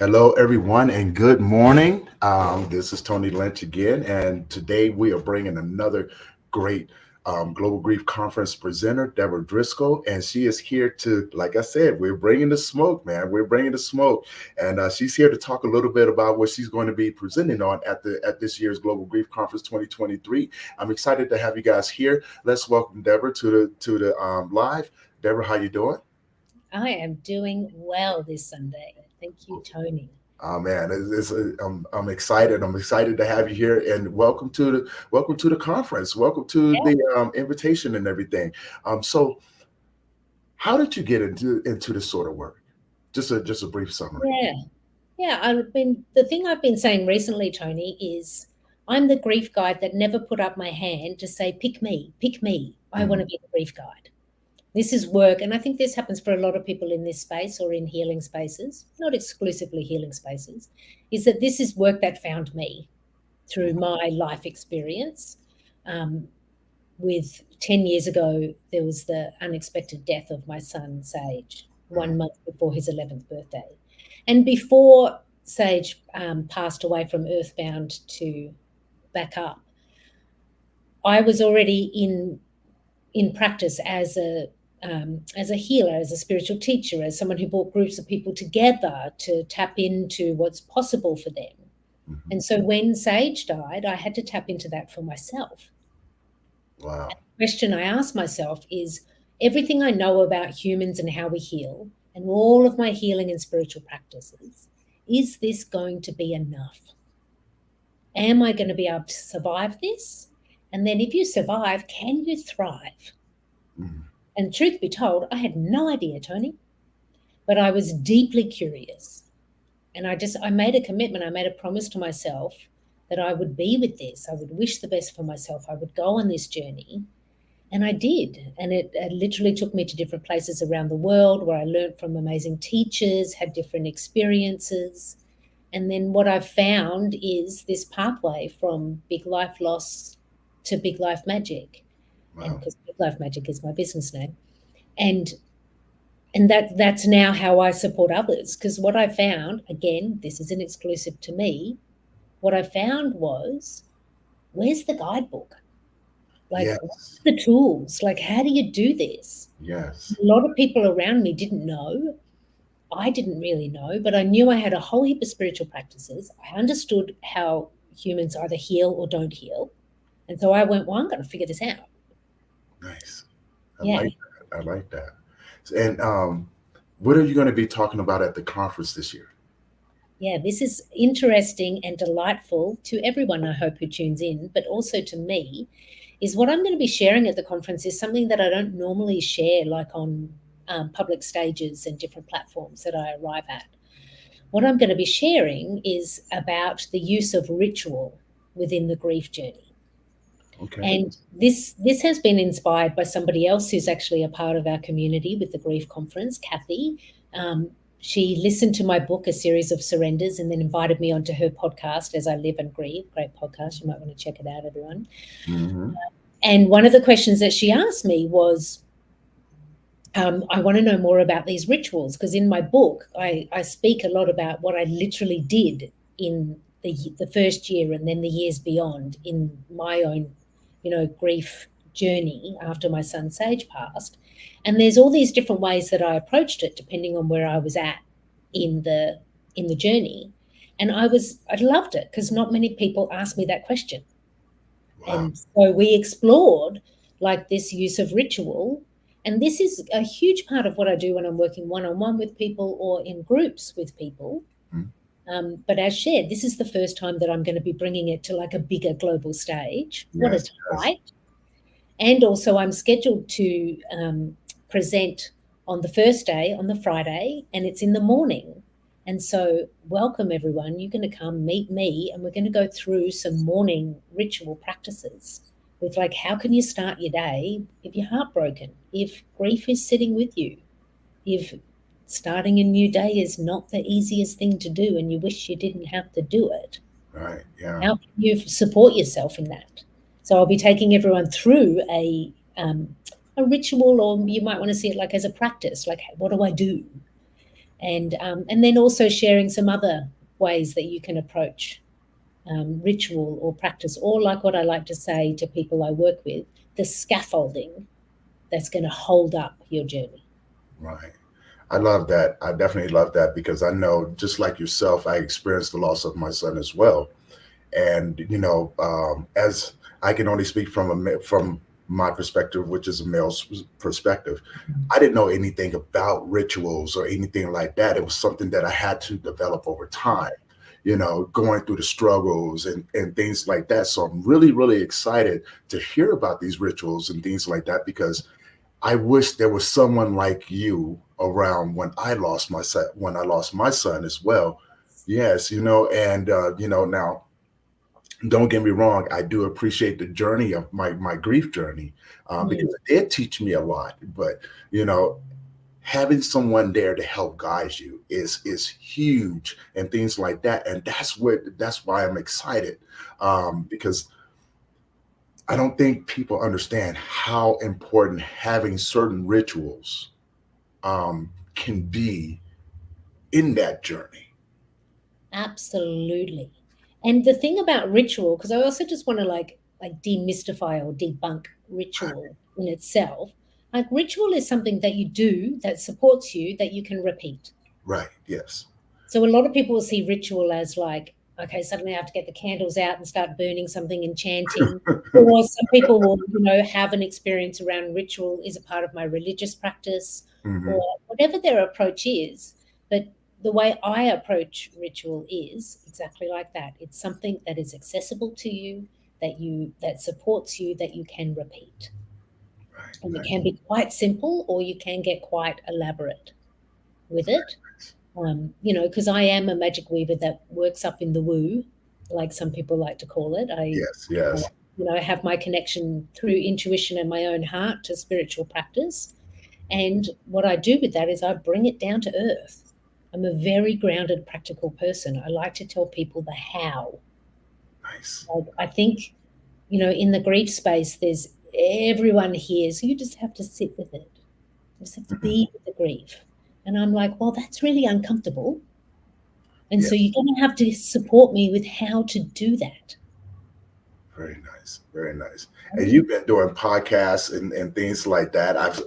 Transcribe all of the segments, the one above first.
Hello, everyone, and good morning. This is Tony Lynch again, and today we are bringing another great Global Grief Conference presenter, Debra Driscoll, and she is here to, like I said, we're bringing the smoke, man. We're bringing the smoke, and she's here to talk a little bit about what she's going to be presenting on at this year's Global Grief Conference 2023. I'm excited to have you guys here. Let's welcome Debra to the live. Debra, how you doing? I am doing well this Sunday. Thank you, Tony. Oh man, I'm excited. I'm excited to have you here, and welcome to the conference. Welcome to Yeah, the invitation and everything. So, how did you get into this sort of work? Just a brief summary. yeah, yeah. The thing I've been saying recently, Tony, is I'm the grief guide that never put up my hand to say, pick me, pick me. I want Mhm. to be the grief guide. This is work, and I think this happens for a lot of people in this space or in healing spaces, not exclusively healing spaces, is that this is work that found me through my life experience. Um, with 10 years ago, there was the unexpected death of my son, Sage, Mhm. 1 month before his 11th birthday. And before Sage passed away from earthbound to back up, I was already in practice as a healer, as a spiritual teacher, as someone who brought groups of people together to tap into what's possible for them. Mhm. And so when Sage died, I had to tap into that for myself. Wow. Question I ask myself is everything I know about humans and how we heal, and all of my healing and spiritual practices, is this going to be enough? Am I going to be able to survive this? And then, if you survive, can you thrive? Mhm. And truth be told, I had no idea, Tony, but I was deeply curious. And I made a commitment, I made a promise to myself that I would be with this. I would wish the best for myself. I would go on this journey. And I did. And it literally took me to different places around the world where I learned from amazing teachers, had different experiences. And then what I've found is this pathway from big life loss to big life magic. And Wow. because big life magic is my business name. And that's now how I support others. Because what I found, again, this isn't exclusive to me, what I found was, where's the guidebook? Like, what's Yes. the tools? Like, how do you do this? Yes. A lot of people around me didn't know. I didn't really know, but I knew I had a whole heap of spiritual practices. I understood how humans either heal or don't heal. And so I went, well, I'm going to figure this out. Nice. I Yeah. like that. I like that. And what are you going to be talking about at the conference this year? Yeah. This is interesting and delightful to everyone, I hope, who tunes in, but also to me, is what I'm going to be sharing at the conference is something that I don't normally share, like on public stages and different platforms that I arrive at. What I'm going to be sharing is about the use of ritual within the grief journey. Okay. And this has been inspired by somebody else who's actually a part of our community with the grief conference, Kathy. Um, she listened to my book, A Series of Surrenders, and then invited me onto her podcast, As I Live and Grieve. Great podcast. You might want to check it out, everyone. Hmm. And one of the questions that she asked me was, I want to know more about these rituals because in my book, I speak a lot about what I literally did in the first year and then the years beyond in my own, grief journey after my son Sage passed. And there's all these different ways that I approached it depending on where I was at in the journey. And I loved it because not many people ask me that question. Wow. And so we explored like this use of ritual. And this is a huge part of what I do when I'm working one on one with people or in groups with people. Mhm. But as shared, this is the first time that I'm going to be bringing it to like a bigger global stage. What a Yes. Yes. delight. And also, I'm scheduled to present on the first day, on the Friday, and it's in the morning. And so, welcome everyone. You're going to come meet me, and we're going to go through some morning ritual practices with like, how can you start your day if you're heartbroken, if grief is sitting with you, if starting a new day is not the easiest thing to do and you wish you didn't have to do it. Right. Yeah. How can you support yourself in that? So I'll be taking everyone through a ritual, or you might want to see it like as a practice. Like, what do I do? and then also sharing some other ways that you can approach ritual or practice, or like what I like to say to people I work with, the scaffolding that's going to hold up your journey. Right. I love that. I definitely love that because I know, just like yourself, I experienced the loss of my son as well. And as I can only speak from from my perspective, which is a male's perspective, I didn't know anything about rituals or anything like that. It was something that I had to develop over time, going through the struggles and things like that. So I'm really, really excited to hear about these rituals and things like that because I wish there was someone like you around when I lost my son as well. Yes, and now don't get me wrong, I do appreciate the journey of my grief journey, because Mm, it did teach me a lot. But you know, having someone there to help guide you is huge and things like that. And that's why I'm excited, because I don't think people understand how important having certain rituals can be in that journey. absolutely. And the thing about ritual, because I also just want to like demystify or debunk ritual in itself. Like ritual is something that you do that supports you that you can repeat. Right. Yes. So a lot of people will see ritual as like, okay, suddenly I have to get the candles out and start burning something and chanting. Or some people will, have an experience around ritual is a part of my religious practice or Hmm. whatever their approach is. But the way I approach ritual is exactly like that. It's something that is accessible to you, that supports you, that you can repeat. Right. And it Right. can be quite simple or you can get quite elaborate with it. Because I am a magic weaver that works up in the woo, like some people like to call it. Yes. Yes. Have my connection through intuition and my own heart to spiritual practice. And what I do with that is I bring it down to earth. I'm a very grounded, practical person. I like to tell people the how. Nice. Like, I think, in the grief space, there's everyone here. So you just have to sit with it. You just have to Mhm. be with the grief. And I'm like, well, that's really uncomfortable. And so Yes. you're going to have to support me with how to do that. Very nice. Very nice. And Right? you've been doing podcasts and things like that. I've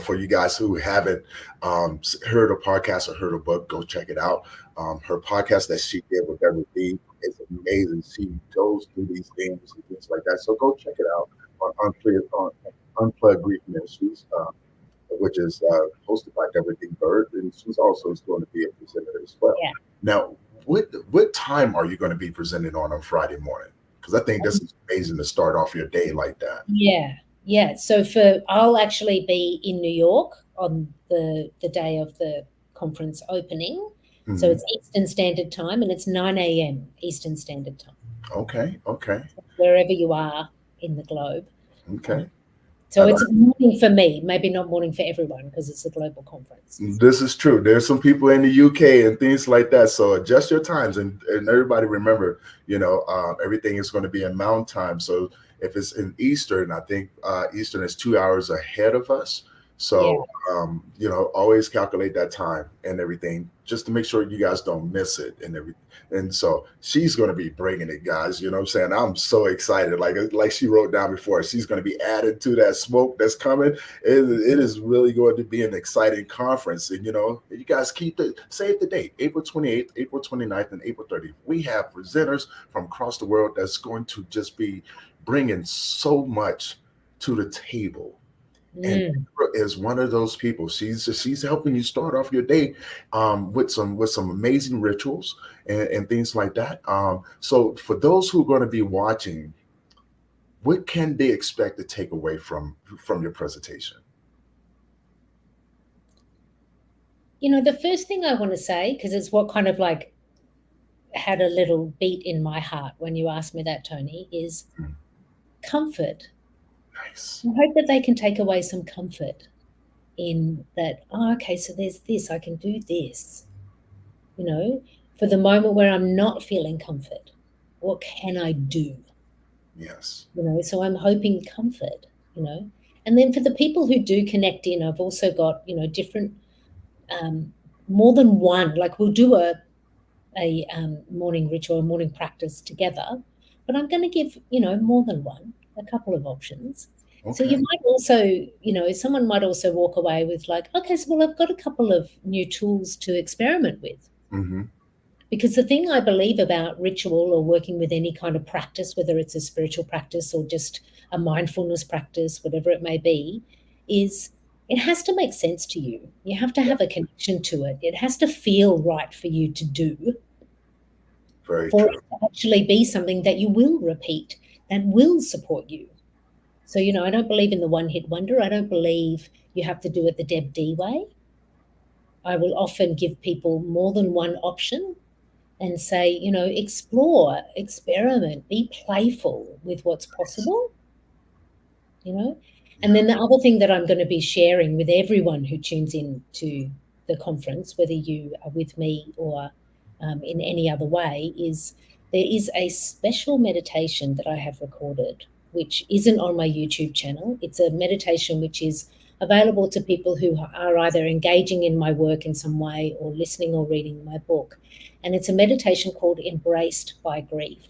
for you guys who haven't heard a podcast or heard a book, go check it out. Her podcast that she did with Debra D is amazing. She goes through these things and things like that. So go check it out on Unplugged Grief Ministries, which is hosted by Debra D. Bird, and she's also is going to be a presenter as well. Yeah. Now, what time are you going to be presenting on Friday morning? Because I think this is amazing to start off your day like that. Yeah. Yeah. So I'll actually be in New York on the day of the conference opening. So Hmm. it's Eastern Standard Time and it's 9 a.m. Eastern Standard Time, Okay, okay, wherever you are in the globe. Um, okay. I so like it's morning for me, maybe not morning for everyone because it's a global conference. this is true. There's some people in the UK and things like that. So adjust your times and everybody remember, everything is going to be in mountain time. So if it's in Eastern, I think Eastern is 2 hours ahead of us. Yeah. So always calculate that time and everything just to make sure you guys don't miss it and everything. And so she's going to be bringing it, guys. You know what I'm saying? I'm so excited. Like she wrote down before, she's going to be added to that smoke that's coming. It is really going to be an exciting conference. And, you guys save the date, April 28th, April 29th, and April 30th. We have presenters from across the world that's going to just be bringing so much to the table. And Mm. Deborah is one of those people. She's helping you start off your day with some amazing rituals and things like that. So for those who are going to be watching, what can they expect to take away from your presentation? The first thing I want to say, because it's what kind of like had a little beat in my heart when you asked me that, Tony, is Mm, comfort. nice. I hope that they can take away some comfort in that, oh, okay, so there's this, I can do this, you know, for the moment where I'm not feeling comfort. What can I do? Yes. So I'm hoping comfort, you know. And then for the people who do connect in, I've also got, different um, more than one. Like we'll do a morning ritual, a morning practice together, but I'm going to give, more than one, a couple of options. So you Okay. might also, someone might also walk away with like, okay, so well, I've got a couple of new tools to experiment with. Mm-hmm. Because the thing I believe about ritual or working with any kind of practice, whether it's a spiritual practice or just a mindfulness practice, whatever it may be, is it has to make sense to you. You have to have a connection to it. It has to feel right for you to do Very for true. it to actually be something that you will repeat, that will support you. So, I don't believe in the one hit wonder. I don't believe you have to do it the Deb D way. I will often give people more than one option and say, explore, experiment, be playful with what's possible, you know. And Yeah. then the other thing that I'm going to be sharing with everyone who tunes in to the conference, whether you are with me or in any other way, is there is a special meditation that I have recorded, which isn't on my YouTube channel. It's a meditation which is available to people who are either engaging in my work in some way or listening or reading my book. And it's a meditation called Embraced by Grief.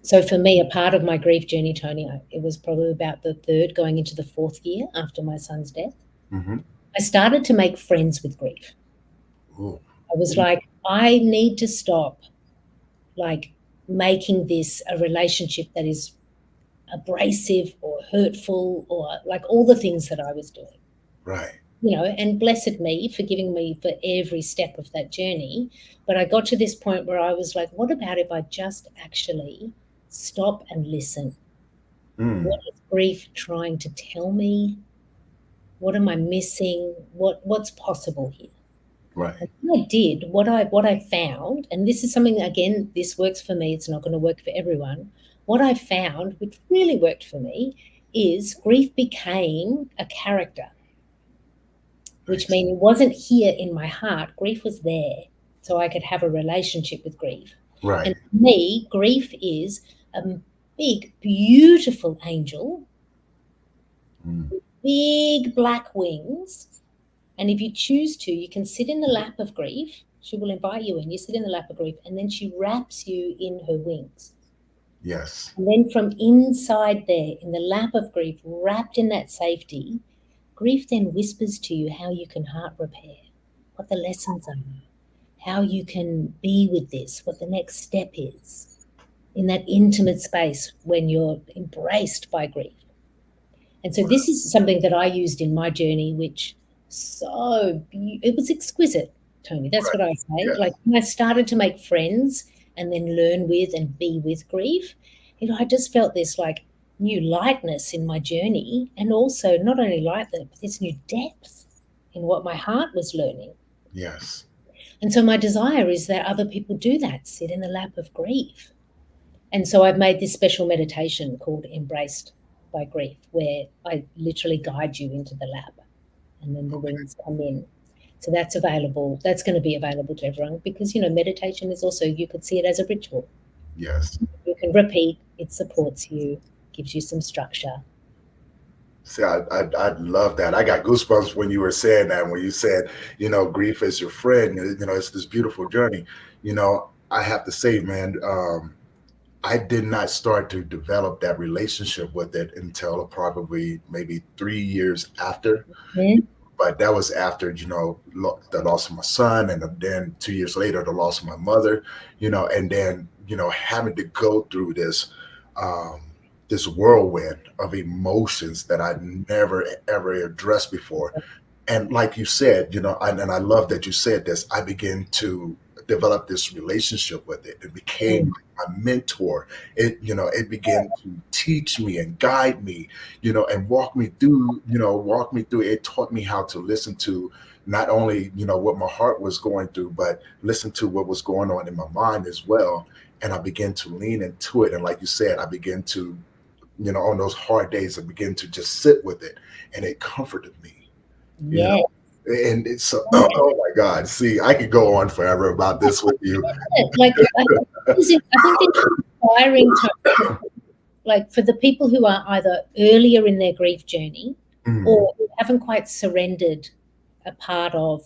So for me, a part of my grief journey, Tony, it was probably about the third, going into the fourth year after my son's death. Mm-hmm. I started to make friends with grief. Ooh. I was like, I need to stop, like, making this a relationship that is abrasive or hurtful or like all the things that I was doing. Right. And blessed me for giving me for every step of that journey. But I got to this point where I was like, what about if I just actually stop and listen? Mm. What is grief trying to tell me? What am I missing? What's possible here? Right. And when I did, what I found, and this is something again, this works for me, it's not going to work for everyone. What I found, which really worked for me, is grief became a character, which Nice. means it wasn't here in my heart. Grief was there. So I could have a relationship with grief. And Right. for me, grief is a big, beautiful angel, Mm. big black wings. And if you choose to, you can sit in the lap of grief. She will invite you in. You sit in the lap of grief, and then she wraps you in her wings. Yes. And then from inside there, in the lap of grief, wrapped in that safety, grief then whispers to you how you can heart repair, what the lessons are, how you can be with this, what the next step is in that intimate space when you're embraced by grief. And so this is something that I used in my journey, which it was exquisite, Tony. That's what I say. Yes. Like when I started to make friends and then learn with and be with grief, I just felt this like new lightness in my journey, and also not only lightness, but this new depth in what my heart was learning. Yes. And so my desire is that other people do that, sit in the lap of grief. And so I've made this special meditation called Embraced by Grief, where I literally guide you into the lab and then the wings come in. So that's available. That's going to be available to everyone because, meditation is also, you could see it as a ritual. Yes. You can repeat, it supports you, gives you some structure. See, I love that. I got goosebumps when you were saying that, when you said, grief is your friend, it's this beautiful journey. I have to say, man, I did not start to develop that relationship with it until probably maybe 3 years after. Mm. But that was after, the loss of my son, and then 2 years later, the loss of my mother, and then, having to go through um, this whirlwind of emotions that I never ever addressed before. And like you said, and I love that you said this, I began to develop this relationship with it. It became Mm. my mentor. It began to teach me and guide me, and walk me through. It taught me how to listen to not only, what my heart was going through, but listen to what was going on in my mind as well. And I began to lean into it. And like you said, I began to, on those hard days, I began to just sit with it, and it comforted me. you know Yeah. and it's so, oh my God, see, I could go on forever about this with you. Like, I think it's inspiring to, like, for the people who are either earlier in their grief journey Mm, or who haven't quite surrendered a part of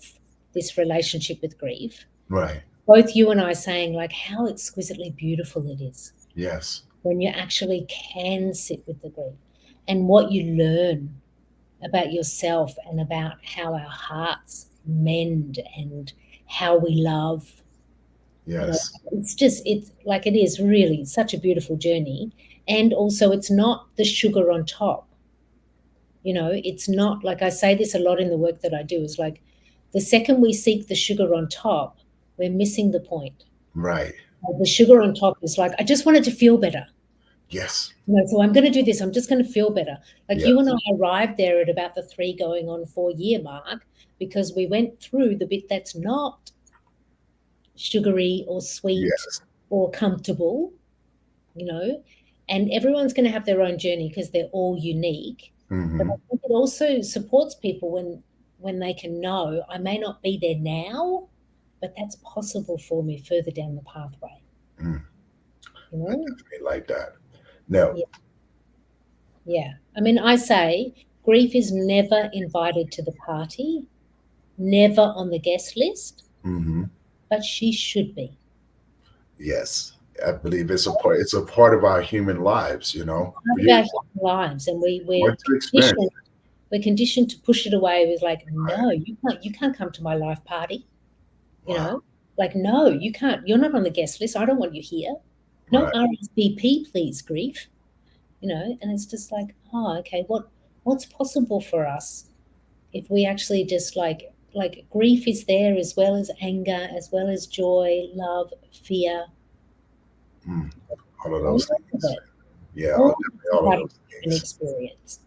this relationship with grief, Right. both you and I saying like how exquisitely beautiful it is Yes. when you actually can sit with the grief and what you learn about yourself and about how our hearts mend and how we love. You know, Yes. it's like it is really such a beautiful journey. And also, it's not the sugar on top. You know, it's not like I say this a lot in the work that I do is like the second we seek the sugar on top, we're missing the point. Right. The sugar on top is like, I just wanted to feel better. Yes. You know, so I'm going to do this. I'm just going to feel better. Like you and Yes. I arrived there at about the 3 going on 4 year mark because we went through the bit that's not sugary or sweet Yes. or comfortable, you know, and everyone's going to have their own journey because they're all unique. But I Hmm. think it also supports people when they can know I may not be there now, but that's possible for me further down the pathway. Mm. You I know? definitely like that. No. Yeah, yeah. I mean, I say grief is never invited to the party, never on the guest list, Hmm. but she should be. Yes. I believe it's a part. It's a part of our human lives. Part of our human lives, and we're What to experience. conditioned. We're conditioned to push it away with like, no, you can't come to my life party. You Wow. know, like, no, you can't. You're not on the guest list. I don't want you here. No Right. RSVP, please, grief. You know, and it's just like, oh, okay, what's possible for us if we actually just like grief is there as well as anger, as well as joy, love, fear, Mm. All of all those of things. it, Yeah. all Definitely a all of part of those an things. experience.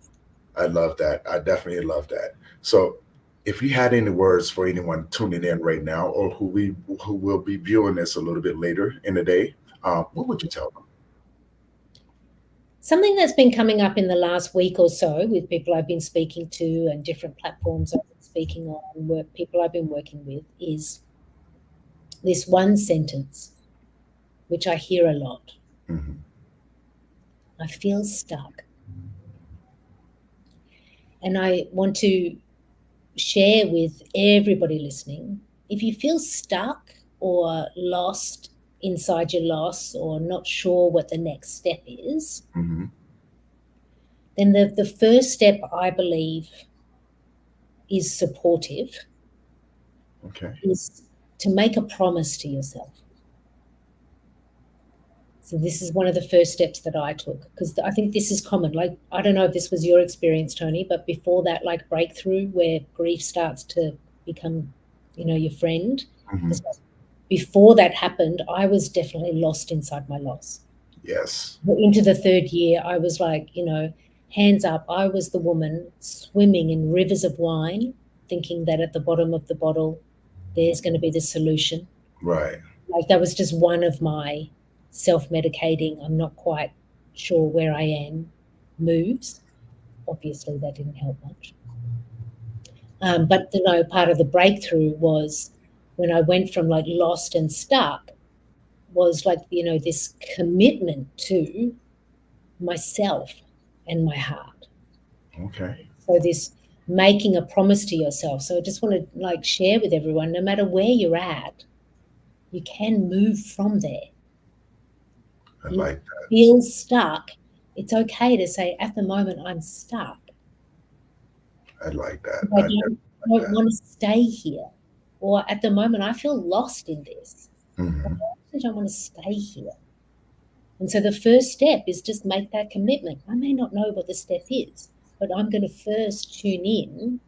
I love that. I definitely love that. So, if you had any words for anyone tuning in right now, or who will be viewing this a little bit later in the day, what would you tell them? Something that's been coming up in the last week or so with people I've been speaking to and different platforms I've been speaking on, work people I've been working with, is this one sentence, which I hear a lot. Hmm. I feel stuck. And I want to share with everybody listening, if you feel stuck or lost inside your loss or not sure what the next step is, Hmm. then the first step I believe is supportive, Okay. is to make a promise to yourself. So this is one of the first steps that I took because I think this is common. Like I don't know if this was your experience, Tony, but before that, like breakthrough where grief starts to become, your friend. Hmm. 'Cause before that happened, I was definitely lost inside my loss. Yes. But into the 3rd year, I was like, hands up. I was the woman swimming in rivers of wine, thinking that at the bottom of the bottle, there's going to be the solution. Right. Like that was just one of my self-medicating, I'm not quite sure where I am moves. Obviously, that didn't help much. But part of the breakthrough was when I went from like lost and stuck was like, this commitment to myself and my heart. Okay. So this making a promise to yourself. So I just want to like share with everyone, no matter where you're at, you can move from there. I You like that. feel stuck, it's okay to say, "At the moment, I'm stuck. I like that. I I definitely like don't that. want to stay here." Or, "At the moment, I feel lost in this. I Hmm. actually don't want to stay here." And so the first step is just make that commitment. I may not know what the step is, but I'm going to first tune in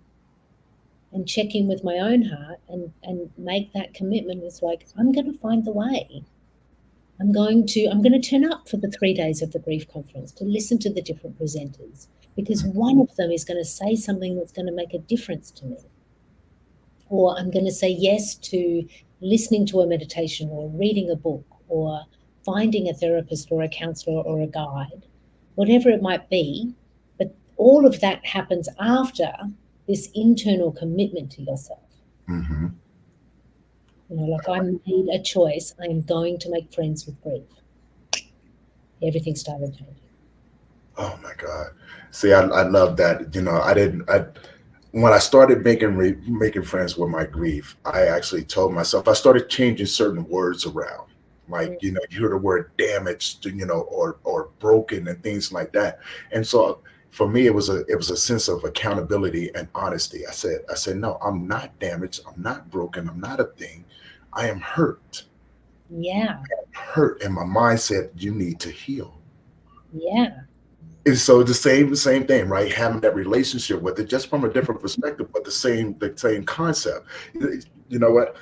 and check in with my own heart and make that commitment. It's like, I'm going to find the way. I'm going to turn up for the 3 days of the grief conference to listen to the different presenters because one of them is going to say something that's going to make a difference to me. Or I'm going to say yes to listening to a meditation or reading a book or finding a therapist or a counselor or a guide, whatever it might be. But all of that happens after this internal commitment to yourself. Hmm. Like I made a choice. I am going to make friends with grief. Everything started changing. Oh my God. See, I love that. I didn't. when I started making friends with my grief, I actually told myself I started changing certain words around. Like, Mm. you hear the word damaged, or broken and things like that. And so for me, it was a sense of accountability and honesty. I said, no, I'm not damaged. I'm not broken. I'm not a thing. I am hurt. Yeah. Hurt. And my mind said, you need to heal. Yeah. And so the same thing, right? Having that relationship with it, just from a different perspective, but the same concept. You know what?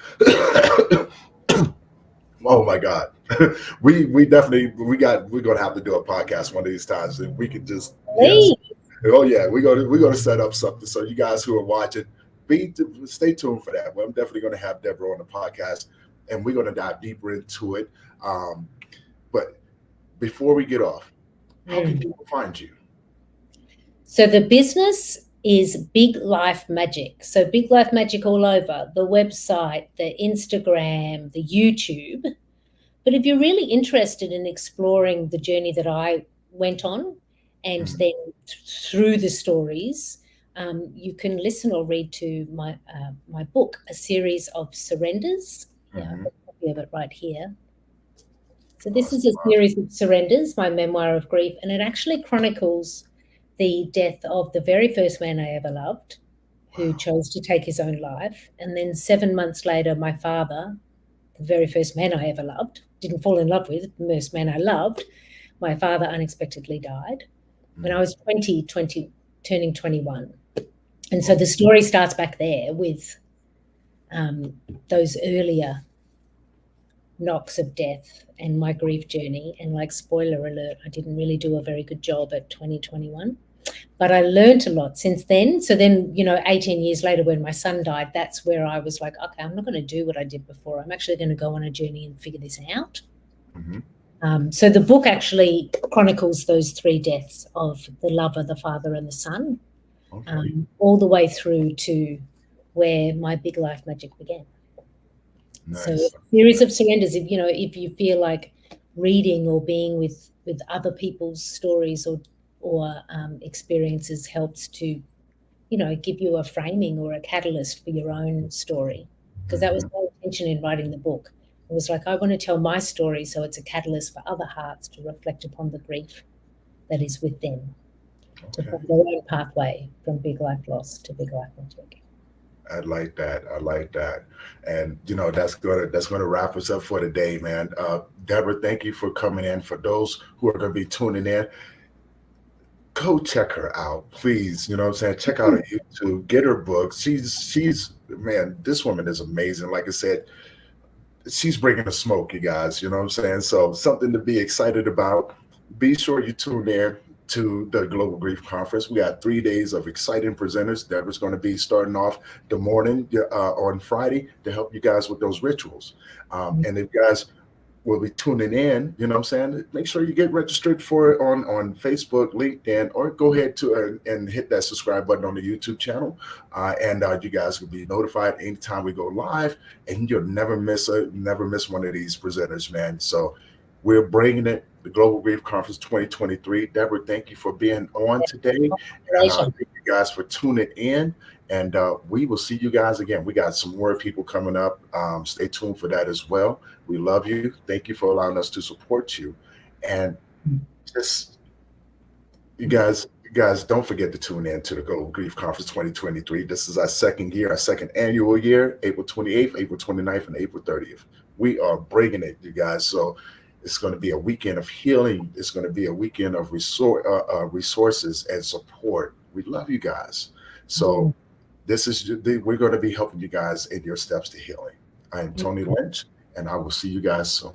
Oh my God, we definitely we're gonna have to do a podcast one of these times, and we can just, yes. Please. Oh yeah, we're gonna set up something so you guys who are watching, stay tuned for that. Well, I'm definitely gonna have Deborah on the podcast, and we're gonna dive deeper into it. Um, but before we get off, how can Mm. people find you? So the business is Big Life Magic. So Big Life Magic all over the website, the Instagram, the YouTube. But if you're really interested in exploring the journey that I went on, and Mhm. then through the stories, you can listen or read to my book, A Series of Surrenders. Yeah, I've Mhm. got a copy of it right here. So this is Awesome, a awesome. series of surrenders, my memoir of grief, and it actually chronicles the death of the very first man I ever loved, who Wow. chose to take his own life. And then 7 months later, my father, the very first man I ever loved, didn't fall in love with, the first man I loved, my father unexpectedly died when I Mhm. was 20, turning 21. And so Oh, the story starts back there with those earlier knocks of death and my grief journey. And like, spoiler alert, I didn't really do a very good job at 2021. But I learned a lot since then. So then, 18 years later, when my son died, that's where I was like, okay, I'm not going to do what I did before. I'm actually going to go on a journey and figure this out. mhm. So the book actually chronicles those three deaths of the lover, the father, and the son, Okay. all the way through to where my big life magic began. So a Nice. series of surrenders. If you feel like reading or being with other people's stories or experiences helps to give you a framing or a catalyst for your own story, because that was Mhm. my intention in writing the book. It was like, I want to tell my story so it's a catalyst for other hearts to reflect upon the grief that is with them, to Okay. find their own pathway from big life loss to big life magic. I like that. I like that. And that's gonna wrap us up for today, man. Deborah, thank you for coming in. For those who are gonna be tuning in, go check her out, please. You know what I'm saying? Check out her YouTube, get her book. She's man, this woman is amazing. Like I said, she's bringing the smoke, you guys. You know what I'm saying? So something to be excited about. Be sure you tune in to the Global Grief Conference. We got 3 days of exciting presenters. Deborah's going to be starting off the morning on Friday to help you guys with those rituals. And if you guys will be tuning in, you know what I'm saying? Make sure you get registered for it on Facebook, LinkedIn, or go ahead to and hit that subscribe button on the YouTube channel. And you guys will be notified anytime we go live, and you'll never miss one of these presenters, man. So we're bringing it. The Global Grief Conference 2023. Deborah, thank you for being on today. And Congratulations. thank you guys for tuning in. And we will see you guys again. We got some more people coming up. Stay tuned for that as well. We love you. Thank you for allowing us to support you. And just you guys don't forget to tune in to the Global Grief Conference 2023. This is our second year, our second annual year, April 28th, April 29th, and April 30th. We are bringing it, you guys. So it's going to be a weekend of healing. It's going to be a weekend of resources and support. We love you guys. So we're going to be helping you guys in your steps to healing. I am Tony Lynch, and I will see you guys soon.